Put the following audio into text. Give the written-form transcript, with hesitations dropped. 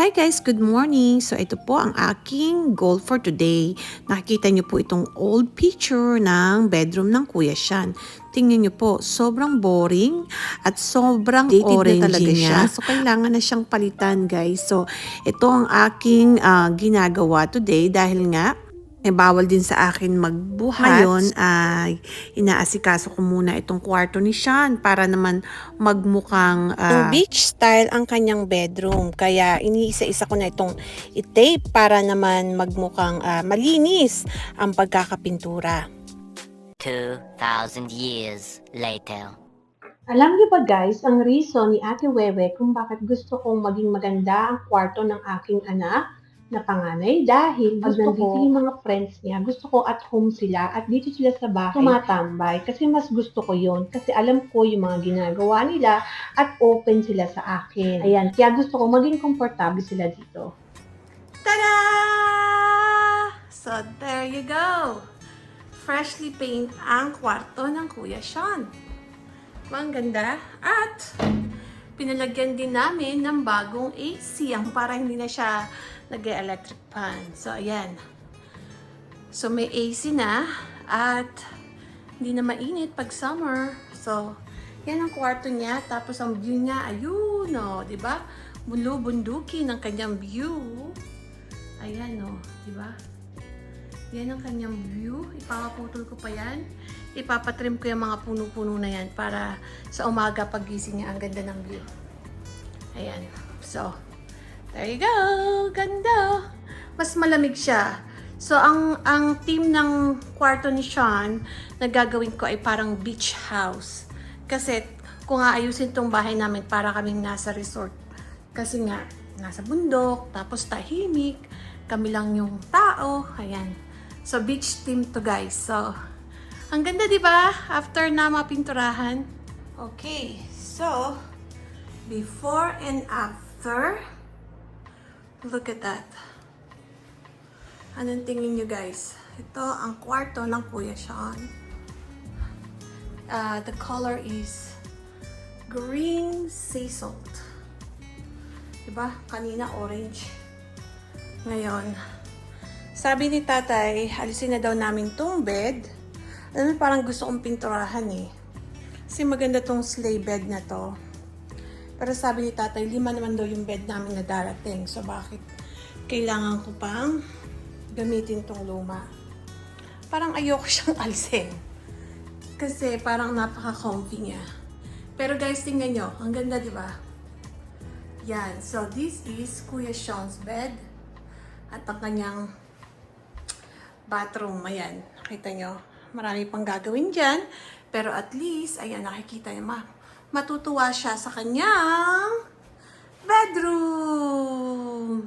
Hi guys, good morning. So ito po ang aking goal for today. Nakikita niyo po itong old picture ng bedroom ng Kuya Sean. Tingnan niyo po, sobrang boring at sobrang orange na talaga siya. So kailangan na siyang palitan guys. So ito ang aking ginagawa today dahil nga bawal din sa akin magbuhat. Ngayon ay inaasikaso ko muna itong kwarto ni Sean para naman magmukhang beach style ang kanyang bedroom. Kaya iniisa-isa ko na itong i-tape para naman magmukhang malinis ang pagkakapintura. 2,000 years later. Alam niyo ba guys, ang reason ni Ate Wewe kung bakit gusto kong maging maganda ang kwarto ng aking anak na panganay dahil pag nandito yung mga friends niya, gusto ko at home sila at dito sila sa bahay tumatambay kasi mas gusto ko yon kasi alam ko yung mga ginagawa nila at open sila sa akin. Ayan, kaya gusto ko maging komportable sila dito. Tada! So there you go. Freshly paint ang kwarto ng Kuya Sean. Ang ganda. At pinalagyan din namin ng bagong AC ang para hindi na siya nag-electric fan. So, ayan. So, may AC na at hindi na mainit pag summer. So, yan ang kwarto niya. Tapos, ang view niya, ayun, o. Diba? Bunduki ng kanyang view. Ayan, o. Diba? Yan ang kanyang view. Ipapaputol ko pa yan. Ipapatrim ko yung mga puno-puno na yan para sa umaga pagising niya ang ganda ng view. Ayan. So, there you go. Ganda. Mas malamig siya. So, ang theme ng kwarto ni Sean na gagawin ko ay parang beach house. Kasi, kung aayusin tong bahay namin para kaming nasa resort. Kasi nga, nasa bundok, tapos tahimik, kami lang yung tao. Ayan. So, beach theme to guys. So, ang ganda, di ba? After na mapinturahan. Okay. So, before and after. Look at that. Anong tingin nyo guys? Ito ang kwarto ng Kuya Sean. The color is green sea salt. Diba? Kanina orange. Ngayon, sabi ni tatay, alisin na daw namin tong bed. Alam mo, parang gusto kong pinturahan eh. Kasi maganda tong sleigh bed na to. Pero sabi ni tatay, 5 naman daw yung bed namin na darating. So, bakit kailangan ko pang gamitin tong luma? Parang ayoko siyang alisin. Kasi parang napaka-comfy niya. Pero guys, tingnan nyo. Ang ganda, di ba? Yan. So, this is Kuya Sean's bed. At ang kanyang bathroom. Ayan. Nakita nyo. Marami pang gagawin dyan. Pero at least, ayan, nakikita nyo matutuwa siya sa kanyang bedroom.